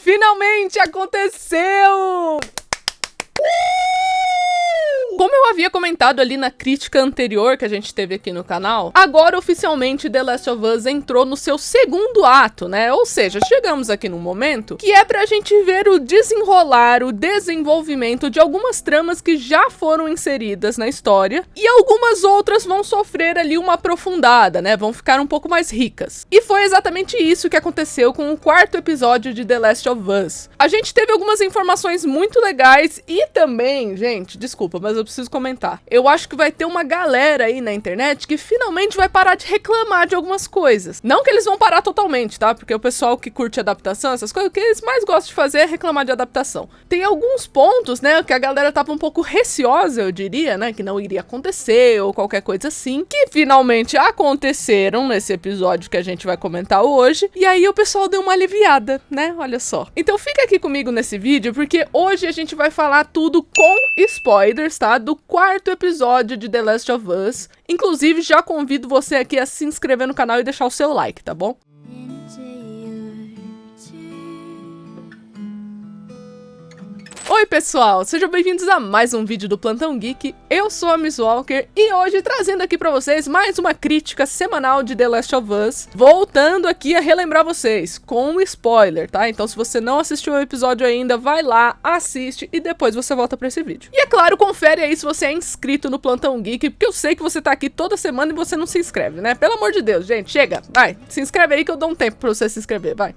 Finalmente aconteceu! Como eu havia comentado ali na crítica anterior que a gente teve aqui no canal, agora oficialmente The Last of Us entrou no seu segundo ato, né? Ou seja, chegamos aqui num momento que é pra gente ver o desenrolar, o desenvolvimento de algumas tramas que já foram inseridas na história e algumas outras vão sofrer ali uma aprofundada, né? Vão ficar um pouco mais ricas. E foi exatamente isso que aconteceu com o quarto episódio de The Last of Us. A gente teve algumas informações muito legais e também, gente, desculpa, mas eu preciso comentar. Eu acho que vai ter uma galera aí na internet que finalmente vai parar de reclamar de algumas coisas. Não que eles vão parar totalmente, tá? Porque o pessoal que curte adaptação, essas coisas, o que eles mais gostam de fazer é reclamar de adaptação. Tem alguns pontos, né, que a galera tava um pouco receosa, eu diria, né, que não iria acontecer ou qualquer coisa assim, que finalmente aconteceram nesse episódio que a gente vai comentar hoje. E aí o pessoal deu uma aliviada, né? Olha só. Então fica aqui comigo nesse vídeo, porque hoje a gente vai falar tudo com spoilers, tá? Do quarto episódio de The Last of Us. Inclusive, já convido você aqui a se inscrever no canal e deixar o seu like, tá bom? Oi pessoal, sejam bem-vindos a mais um vídeo do Plantão Geek. Eu sou a Miss Walker e hoje trazendo aqui pra vocês mais uma crítica semanal de The Last of Us, voltando aqui a relembrar vocês com um spoiler, tá? Então se você não assistiu o episódio ainda, vai lá, assiste e depois você volta pra esse vídeo. E é claro, confere aí se você é inscrito no Plantão Geek, porque eu sei que você tá aqui toda semana e você não se inscreve, né? Pelo amor de Deus, gente, chega, vai, se inscreve aí que eu dou um tempo pra você se inscrever, vai.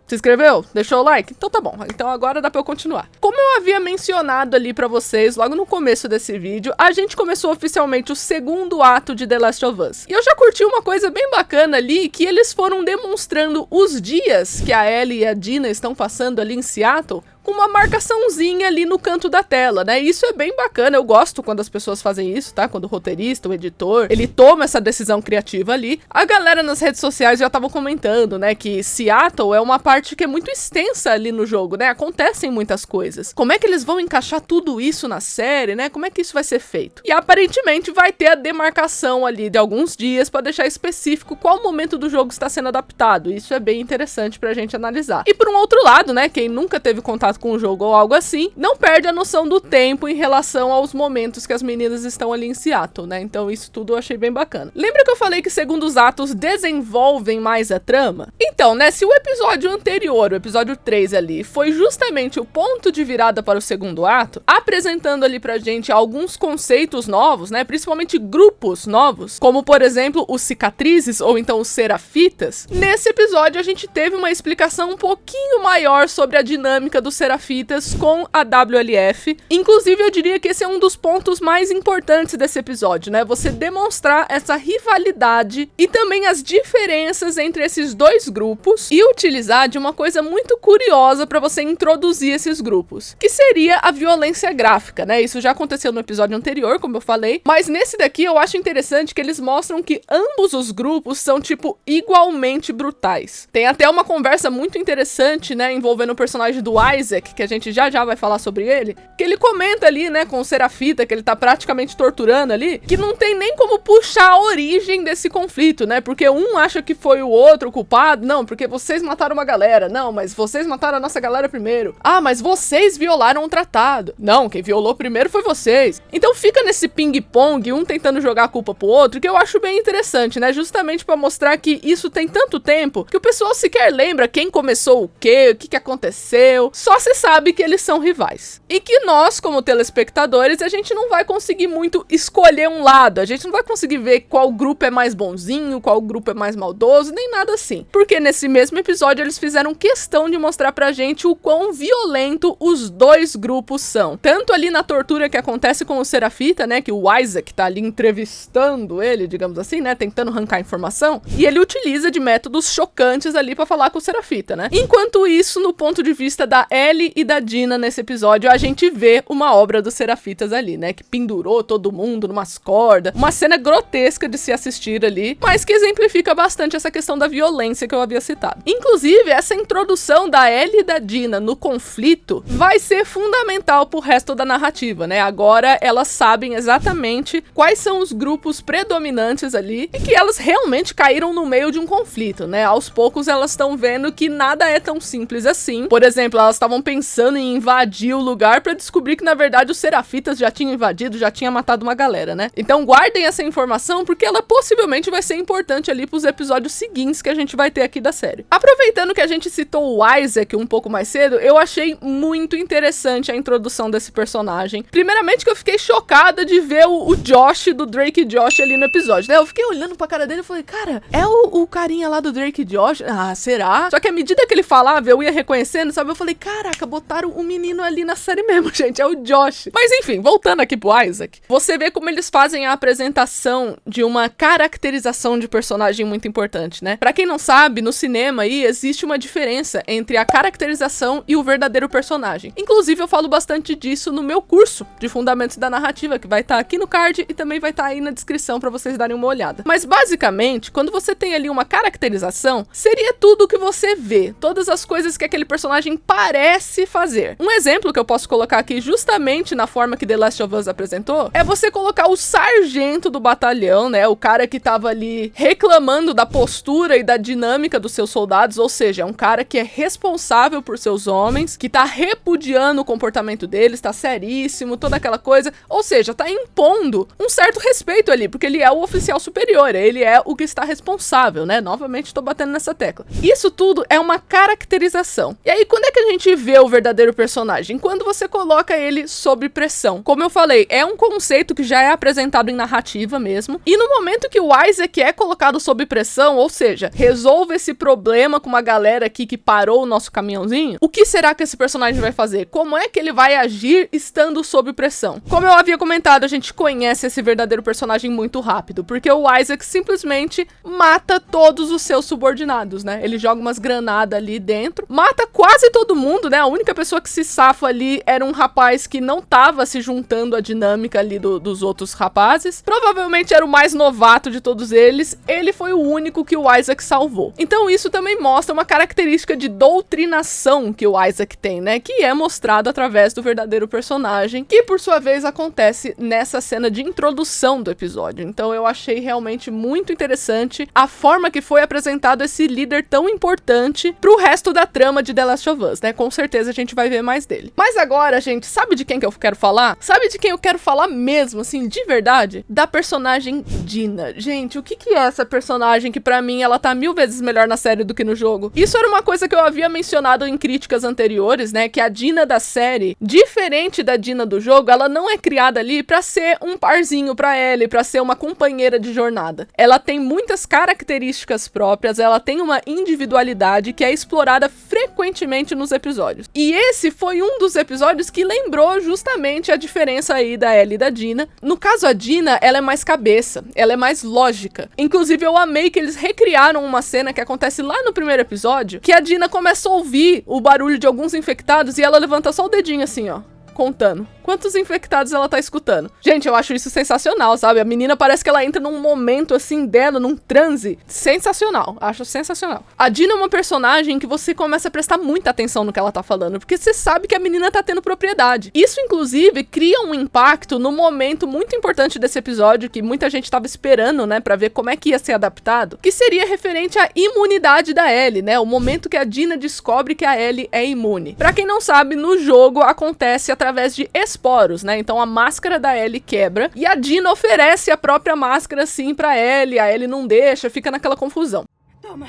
Se inscreveu? Deixou o like? Então tá bom, então agora dá pra eu continuar. Como eu havia mencionado ali pra vocês logo no começo desse vídeo, a gente começou oficialmente o segundo ato de The Last of Us. E eu já curti uma coisa bem bacana ali, que eles foram demonstrando os dias que a Ellie e a Dina estão passando ali em Seattle, com uma marcaçãozinha ali no canto da tela, né? Isso é bem bacana, eu gosto quando as pessoas fazem isso, tá? Quando o roteirista, o editor, ele toma essa decisão criativa ali. A galera nas redes sociais já estavam comentando, né, que Seattle é uma parte que é muito extensa ali no jogo, né? Acontecem muitas coisas. Como é que eles vão encaixar tudo isso na série, né? Como é que isso vai ser feito? E aparentemente vai ter a demarcação ali de alguns dias para deixar específico qual momento do jogo está sendo adaptado. Isso é bem interessante pra gente analisar. E por um outro lado, né, quem nunca teve contato com o jogo ou algo assim, não perde a noção do tempo em relação aos momentos que as meninas estão ali em Seattle, né? Então isso tudo eu achei bem bacana. Lembra que eu falei que segundo os atos desenvolvem mais a trama? Então, né, se o episódio anterior, o episódio 3 ali, foi justamente o ponto de virada para o segundo ato, apresentando ali pra gente alguns conceitos novos, né, principalmente grupos novos, como por exemplo os cicatrizes ou então os serafitas, nesse episódio a gente teve uma explicação um pouquinho maior sobre a dinâmica dos serafitas com a WLF. Inclusive eu diria que esse é um dos pontos mais importantes desse episódio, né? Você demonstrar essa rivalidade e também as diferenças entre esses dois grupos e utilizar de uma coisa muito curiosa para você introduzir esses grupos, que seria a violência gráfica, né? Isso já aconteceu no episódio anterior, como eu falei, mas nesse daqui eu acho interessante que eles mostram que ambos os grupos são, tipo, igualmente brutais. Tem até uma conversa muito interessante, né, envolvendo o personagem do Isaac, que a gente já vai falar sobre ele, que ele comenta ali, né, com o Serafita, que ele tá praticamente torturando ali, que não tem nem como puxar a origem desse conflito, né, porque um acha que foi o outro o culpado, não, porque vocês mataram uma galera, não, mas vocês mataram a nossa galera primeiro, ah, mas vocês violaram o tratado, não, quem violou primeiro foi vocês. Então fica nesse ping-pong, um tentando jogar a culpa pro outro, que eu acho bem interessante, né, justamente pra mostrar que isso tem tanto tempo, que o pessoal sequer lembra quem começou o que aconteceu, só se sabe que eles são rivais. E que nós, como telespectadores, a gente não vai conseguir muito escolher um lado, a gente não vai conseguir ver qual grupo é mais bonzinho, qual grupo é mais maldoso, nem nada assim. Porque nesse mesmo episódio eles fizeram questão de mostrar pra gente o quão violento os dois grupos são. Tanto ali na tortura que acontece com o Serafita, né, que o Isaac tá ali entrevistando ele, digamos assim, né, tentando arrancar informação, e ele utiliza de métodos chocantes ali pra falar com o Serafita, né. Enquanto isso, no ponto de vista da Ellie e da Dina nesse episódio, a gente vê uma obra dos Serafitas ali, né? Que pendurou todo mundo numas cordas. Uma cena grotesca de se assistir ali, mas que exemplifica bastante essa questão da violência que eu havia citado. Inclusive, essa introdução da Ellie e da Dina no conflito vai ser fundamental pro resto da narrativa, né? Agora elas sabem exatamente quais são os grupos predominantes ali e que elas realmente caíram no meio de um conflito, né? Aos poucos elas estão vendo que nada é tão simples assim. Por exemplo, elas estavam pensando em invadir o lugar pra descobrir que na verdade os Serafitas já tinham invadido, já tinha matado uma galera, né? Então guardem essa informação porque ela possivelmente vai ser importante ali pros episódios seguintes que a gente vai ter aqui da série. Aproveitando que a gente citou o Isaac um pouco mais cedo, eu achei muito interessante a introdução desse personagem. Primeiramente que eu fiquei chocada de ver o Josh, do Drake e Josh ali no episódio, né? Eu fiquei olhando pra cara dele e falei, cara, é o carinha lá do Drake e Josh? Ah, será? Só que à medida que ele falava, eu ia reconhecendo, sabe? Eu falei, caraca, botaram o menino ali na série mesmo, gente, é o Josh. Mas enfim, voltando aqui pro Isaac, você vê como eles fazem a apresentação de uma caracterização de personagem muito importante, né? Pra quem não sabe, no cinema aí existe uma diferença entre a caracterização e o verdadeiro personagem. Inclusive, eu falo bastante disso no meu curso de Fundamentos da Narrativa, que vai estar aqui no card e também vai estar aí na descrição pra vocês darem uma olhada. Mas basicamente, quando você tem ali uma caracterização, seria tudo o que você vê, todas as coisas que aquele personagem parece fazer. Um exemplo que eu posso colocar aqui justamente na forma que The Last of Us apresentou, é você colocar o sargento do batalhão, né, o cara que tava ali reclamando da postura e da dinâmica dos seus soldados, ou seja, é um cara que é responsável por seus homens, que tá repudiando o comportamento deles, tá seríssimo, toda aquela coisa, ou seja, tá impondo um certo respeito ali, porque ele é o oficial superior, ele é o que está responsável, né, novamente tô batendo nessa tecla. Isso tudo é uma caracterização. E aí, quando é que a gente vê o verdadeiro personagem? Quando você coloca ele sob pressão. Como eu falei, é um conceito que já é apresentado em narrativa mesmo, e no momento que o Isaac é colocado sob pressão, ou seja, resolve esse problema com uma galera aqui que parou o nosso caminhãozinho, o que será que esse personagem vai fazer? Como é que ele vai agir estando sob pressão? Como eu havia comentado, a gente conhece esse verdadeiro personagem muito rápido, porque o Isaac simplesmente mata todos os seus subordinados, né? Ele joga umas granadas ali dentro, mata quase todo mundo, né? A única pessoa que se safa ali era um rapaz que não tava se juntando à dinâmica ali dos outros rapazes. Provavelmente era o mais novato de todos eles. Ele foi o único que o Isaac salvou. Então isso também mostra uma característica de doutrinação que o Isaac tem, né? Que é mostrado através do verdadeiro personagem, que por sua vez acontece nessa cena de introdução do episódio. Então eu achei realmente muito interessante a forma que foi apresentado esse líder tão importante pro resto da trama de The Last of Us, né? Com certeza a gente vai ver mais dele. Mas agora, gente, sabe de quem que eu quero falar? Sabe de quem eu quero falar mesmo, assim, de verdade? Da personagem Dina. Gente, o que é essa personagem que pra mim ela tá 1000 vezes melhor na série do que no jogo? Isso era uma coisa que eu havia mencionado em críticas anteriores, né? Que a Dina da série, diferente da Dina do jogo, ela não é criada ali pra ser um parzinho pra Ellie, pra ser uma companheira de jornada. Ela tem muitas características próprias, ela tem uma individualidade que é explorada frequentemente nos episódios. E esse foi um dos episódios que lembrou justamente a diferença aí da Ellie e da Dina. No caso, a Dina, ela é mais cabeça, ela é mais lógica. Inclusive, eu amei que eles recriaram uma cena que acontece lá no primeiro episódio, que a Dina começa a ouvir o barulho de alguns infectados e ela levanta só o dedinho assim, ó, contando quantos infectados ela tá escutando. Gente, eu acho isso sensacional, sabe? A menina parece que ela entra num momento assim dela, num transe sensacional. Acho sensacional. A Dina é uma personagem que você começa a prestar muita atenção no que ela tá falando, porque você sabe que a menina tá tendo propriedade. Isso, inclusive, cria um impacto no momento muito importante desse episódio, que muita gente tava esperando, né, pra ver como é que ia ser adaptado, que seria referente à imunidade da Ellie, né? O momento que a Dina descobre que a Ellie é imune. Pra quem não sabe, no jogo acontece através de esporos, né? Então a máscara da Ellie quebra e a Dina oferece a própria máscara assim pra Ellie, a Ellie não deixa, fica naquela confusão. Toma,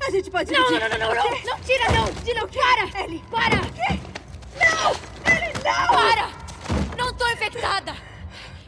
a gente pode dividir. Não tira não, Dina, para! Ellie, para! Não! Ellie, não! Para! Não tô infectada!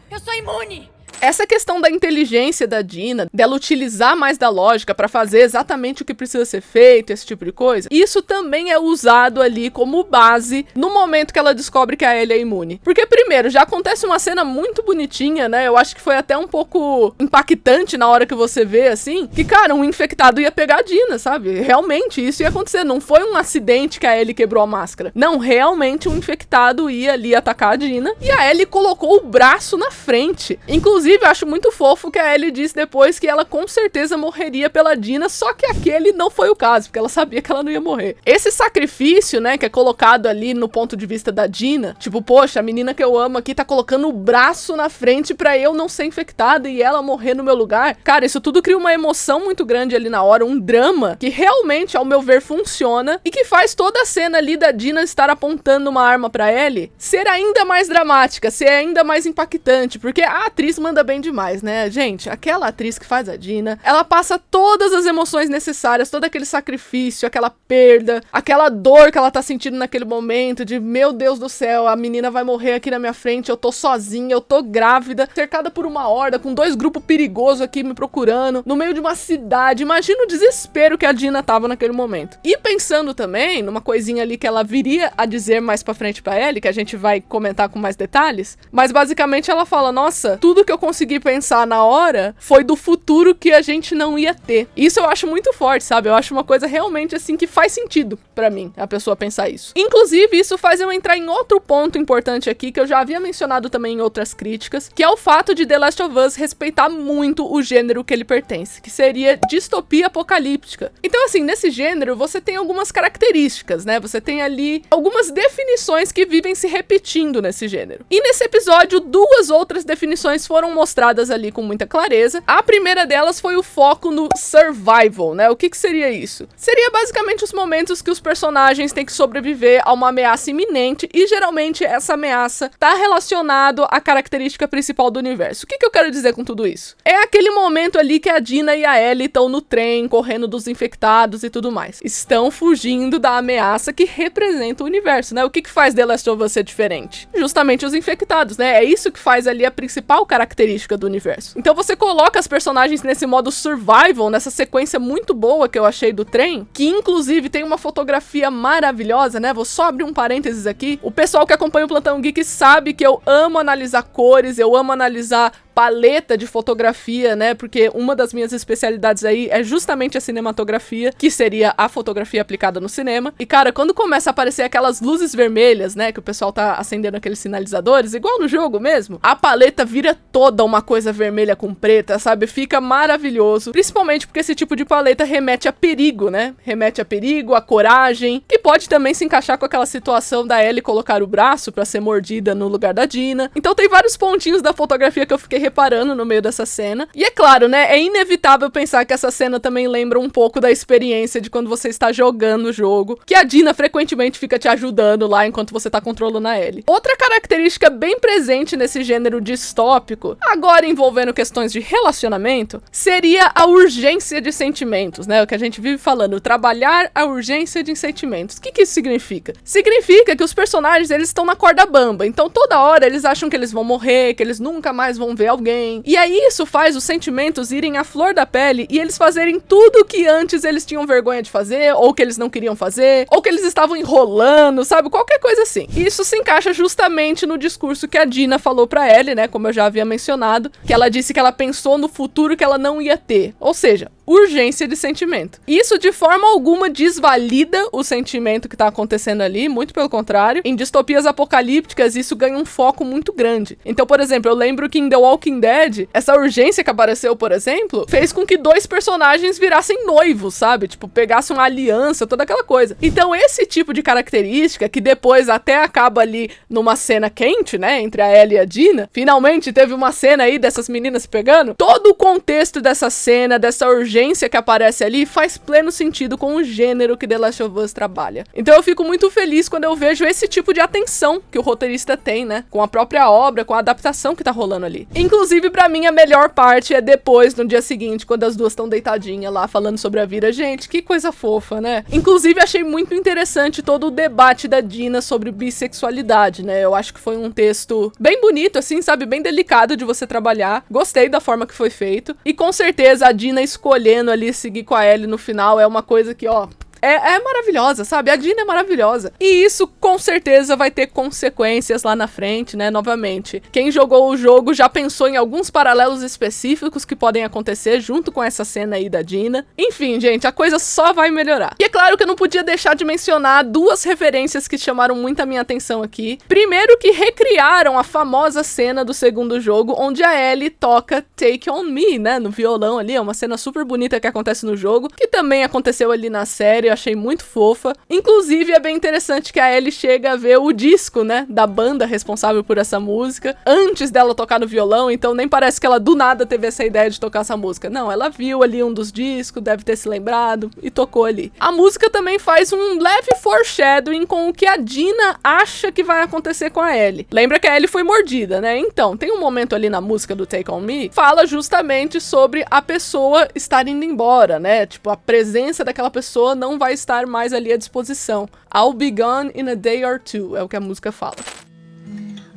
Eu sou imune! Essa questão da inteligência da Dina, dela utilizar mais da lógica pra fazer exatamente o que precisa ser feito, esse tipo de coisa, isso também é usado ali como base no momento que ela descobre que a Ellie é imune. Porque primeiro, já acontece uma cena muito bonitinha, né? Eu acho que foi até um pouco impactante na hora que você vê, assim, que, cara, um infectado ia pegar a Dina, sabe? Realmente, isso ia acontecer. Não foi um acidente que a Ellie quebrou a máscara. Não, realmente um infectado ia ali atacar a Dina e a Ellie colocou o braço na frente. Inclusive, eu acho muito fofo que a Ellie disse depois que ela com certeza morreria pela Dina, só que aquele não foi o caso, porque ela sabia que ela não ia morrer. Esse sacrifício, né, que é colocado ali no ponto de vista da Dina, tipo, poxa, a menina que eu amo aqui tá colocando o braço na frente pra eu não ser infectada e ela morrer no meu lugar. Cara, isso tudo cria uma emoção muito grande ali na hora, um drama que realmente, ao meu ver, funciona e que faz toda a cena ali da Dina estar apontando uma arma pra Ellie ser ainda mais dramática, ser ainda mais impactante, porque a atriz manda bem demais, né? Gente, aquela atriz que faz a Dina, ela passa todas as emoções necessárias, todo aquele sacrifício, aquela perda, aquela dor que ela tá sentindo naquele momento de, meu Deus do céu, a menina vai morrer aqui na minha frente, eu tô sozinha, eu tô grávida, cercada por uma horda, com 2 grupos perigosos aqui me procurando, no meio de uma cidade. Imagina o desespero que a Dina tava naquele momento. E pensando também numa coisinha ali que ela viria a dizer mais pra frente pra Ellie, que a gente vai comentar com mais detalhes, mas basicamente ela fala, nossa, tudo que eu consegui pensar na hora foi do futuro que a gente não ia ter. Isso eu acho muito forte, sabe? Eu acho uma coisa realmente assim que faz sentido pra mim, a pessoa pensar isso. Inclusive, isso faz eu entrar em outro ponto importante aqui, que eu já havia mencionado também em outras críticas, que é o fato de The Last of Us respeitar muito o gênero que ele pertence, que seria distopia apocalíptica. Então, assim, nesse gênero, você tem algumas características, né? Você tem ali algumas definições que vivem se repetindo nesse gênero. E nesse episódio, 2 outras definições foram mostradas ali com muita clareza. A primeira delas foi o foco no survival, né? O que seria isso? Seria basicamente os momentos que os personagens têm que sobreviver a uma ameaça iminente e geralmente essa ameaça tá relacionado à característica principal do universo. O que eu quero dizer com tudo isso? É aquele momento ali que a Dina e a Ellie estão no trem, correndo dos infectados e tudo mais. Estão fugindo da ameaça que representa o universo, né? O que faz The Last of Us ser diferente? Justamente os infectados, né? É isso que faz ali a principal característica do universo. Então você coloca as personagens nesse modo survival, nessa sequência muito boa que eu achei do trem, que inclusive tem uma fotografia maravilhosa, né? Vou só abrir um parênteses aqui. O pessoal que acompanha o Plantão Geek sabe que eu amo analisar cores, eu amo analisar paleta de fotografia, né? Porque uma das minhas especialidades aí é justamente a cinematografia, que seria a fotografia aplicada no cinema. E, cara, quando começa a aparecer aquelas luzes vermelhas, né? Que o pessoal tá acendendo aqueles sinalizadores, igual no jogo mesmo, a paleta vira toda uma coisa vermelha com preta, sabe? Fica maravilhoso. Principalmente porque esse tipo de paleta remete a perigo, né? Remete a perigo, a coragem, que pode também se encaixar com aquela situação da Ellie colocar o braço pra ser mordida no lugar da Dina. Então tem vários pontinhos da fotografia que eu fiquei reparando no meio dessa cena. E é claro, né, é inevitável pensar que essa cena também lembra um pouco da experiência de quando você está jogando o jogo, que a Dina frequentemente fica te ajudando lá enquanto você tá controlando a Ellie. Outra característica bem presente nesse gênero distópico, agora envolvendo questões de relacionamento, seria a urgência de sentimentos, né, o que a gente vive falando, trabalhar a urgência de sentimentos. O que isso significa? Significa que os personagens, eles estão na corda bamba, então toda hora eles acham que eles vão morrer, que eles nunca mais vão ver alguém. E aí isso faz os sentimentos irem à flor da pele e eles fazerem tudo que antes eles tinham vergonha de fazer, ou que eles não queriam fazer, ou que eles estavam enrolando, sabe? Qualquer coisa assim. Isso se encaixa justamente no discurso que a Dina falou pra Ellie, né? Como eu já havia mencionado, que ela disse que ela pensou no futuro que ela não ia ter. Ou seja, urgência de sentimento. Isso de forma alguma desvalida o sentimento que tá acontecendo ali, muito pelo contrário. Em distopias apocalípticas, isso ganha um foco muito grande. Então, por exemplo, eu lembro que em The Walking Dead, essa urgência que apareceu, por exemplo, fez com que 2 personagens virassem noivos, sabe? Tipo, pegassem uma aliança, toda aquela coisa. Então, esse tipo de característica, que depois até acaba ali numa cena quente, né, entre a Ellie e a Dina, finalmente teve uma cena aí dessas meninas se pegando, todo o contexto dessa cena, dessa urgência urgência que aparece ali faz pleno sentido com o gênero que The Last of Us trabalha. Então eu fico muito feliz quando eu vejo esse tipo de atenção que o roteirista tem, né? Com a própria obra, com a adaptação que tá rolando ali. Inclusive, pra mim, a melhor parte é depois, no dia seguinte, quando as duas estão deitadinhas lá, falando sobre a vida. Gente, que coisa fofa, né? Inclusive, achei muito interessante todo o debate da Dina sobre bissexualidade, né? Eu acho que foi um texto bem bonito, assim, sabe? Bem delicado de você trabalhar. Gostei da forma que foi feito. E com certeza, a Dina escolhendo ali seguir com a Ellie no final é uma coisa que, ó... É maravilhosa, sabe? A Dina é maravilhosa. E isso, com certeza, vai ter consequências lá na frente, né? Novamente. Quem jogou o jogo já pensou em alguns paralelos específicos que podem acontecer junto com essa cena aí da Dina. Enfim, gente, a coisa só vai melhorar. E é claro que eu não podia deixar de mencionar duas referências que chamaram muito a minha atenção aqui. Primeiro, que recriaram a famosa cena do segundo jogo, onde a Ellie toca Take On Me, né? No violão ali. É uma cena super bonita que acontece no jogo, que também aconteceu ali na série. Achei muito fofa. Inclusive, é bem interessante que a Ellie chega a ver o disco, né, da banda responsável por essa música, antes dela tocar no violão, então nem parece que ela do nada teve essa ideia de tocar essa música. Não, ela viu ali um dos discos, deve ter se lembrado e tocou ali. A música também faz um leve foreshadowing com o que a Dina acha que vai acontecer com a Ellie. Lembra que a Ellie foi mordida, né? Então, tem um momento ali na música do Take On Me, fala justamente sobre a pessoa estar indo embora, né? Tipo, a presença daquela pessoa não vai estar mais ali à disposição. I'll be gone in a day or two, é o que a música fala.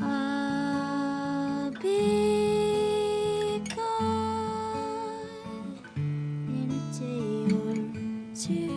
I'll be gone in a day or two.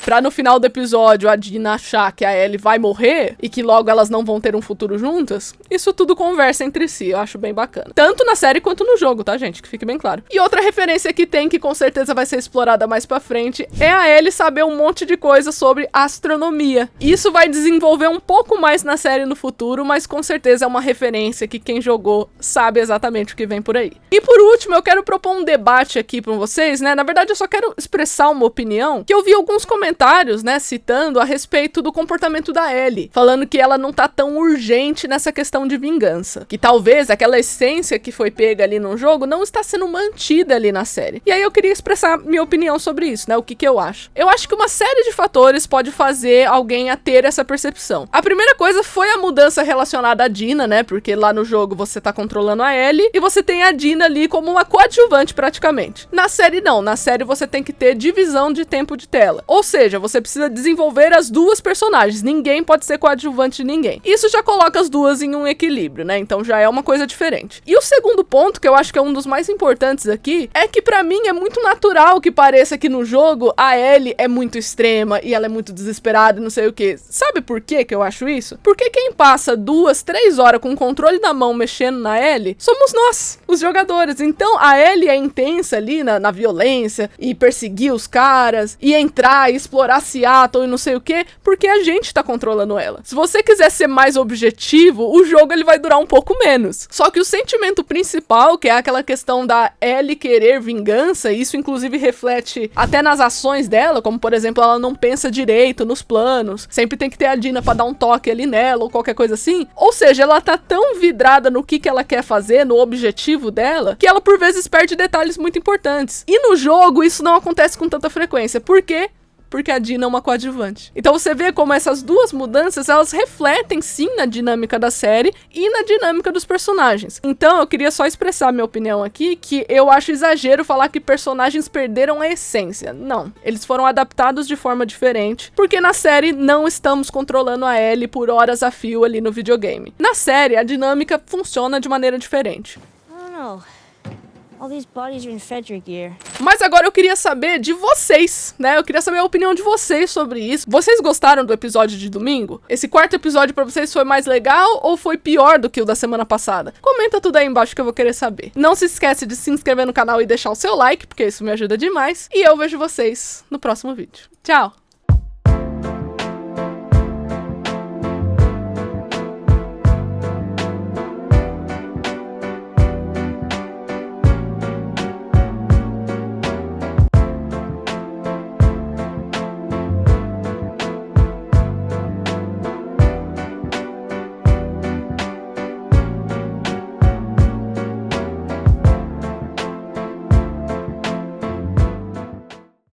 Pra no final do episódio a Dina achar que a Ellie vai morrer e que logo elas não vão ter um futuro juntas, isso tudo conversa entre si, eu acho bem bacana. Tanto na série quanto no jogo, tá, gente? Que fique bem claro. E outra referência que tem, que com certeza vai ser explorada mais pra frente, é a Ellie saber um monte de coisa sobre astronomia. Isso vai desenvolver um pouco mais na série no futuro, mas com certeza é uma referência que quem jogou sabe exatamente o que vem por aí. E por último, eu quero propor um debate aqui pra vocês, né? Na verdade, eu só quero expressar uma opinião, que eu vi alguns comentários, né, citando a respeito do comportamento da Ellie, falando que ela não tá tão urgente nessa questão de vingança, que talvez aquela essência que foi pega ali no jogo não está sendo mantida ali na série. E aí eu queria expressar minha opinião sobre isso, né, o que eu acho. Eu acho que uma série de fatores pode fazer alguém a ter essa percepção. A primeira coisa foi a mudança relacionada à Dina, né, porque lá no jogo você tá controlando a Ellie e você tem a Dina ali como uma coadjuvante praticamente. Na série não, na série você tem que ter divisão de tempo de tela, ou seja, você precisa desenvolver as duas personagens, ninguém pode ser coadjuvante de ninguém. Isso já coloca as duas em um equilíbrio, né? Então já é uma coisa diferente. E o segundo ponto, que eu acho que é um dos mais importantes aqui, é que pra mim é muito natural que pareça que no jogo a Ellie é muito extrema e ela é muito desesperada e não sei o que. Sabe por que eu acho isso? Porque quem passa 2, 3 horas com o controle na mão mexendo na Ellie somos nós, os jogadores. Então a Ellie é intensa ali na violência e perseguir os caras e entrar e explorar Seattle e não sei o que, porque a gente tá controlando ela. Se você quiser ser mais objetivo, o jogo ele vai durar um pouco menos. Só que o sentimento principal, que é aquela questão da Ellie querer vingança, isso inclusive reflete até nas ações dela, como por exemplo, ela não pensa direito nos planos, sempre tem que ter a Dina pra dar um toque ali nela, ou qualquer coisa assim. Ou seja, ela tá tão vidrada no que ela quer fazer, no objetivo dela, que ela por vezes perde detalhes muito importantes. E no jogo isso não acontece com tanta frequência. Por quê? Porque a Dina é uma coadjuvante. Então você vê como essas duas mudanças, elas refletem sim na dinâmica da série e na dinâmica dos personagens. Então eu queria só expressar minha opinião aqui, que eu acho exagero falar que personagens perderam a essência. Não, eles foram adaptados de forma diferente, porque na série não estamos controlando a Ellie por horas a fio ali no videogame. Na série, a dinâmica funciona de maneira diferente. I don't know. All these bodies are in Frederick here. Mas agora eu queria saber de vocês, né? Eu queria saber a opinião de vocês sobre isso. Vocês gostaram do episódio de domingo? Esse quarto episódio pra vocês foi mais legal ou foi pior do que o da semana passada? Comenta tudo aí embaixo que eu vou querer saber. Não se esquece de se inscrever no canal e deixar o seu like, porque isso me ajuda demais. E eu vejo vocês no próximo vídeo. Tchau!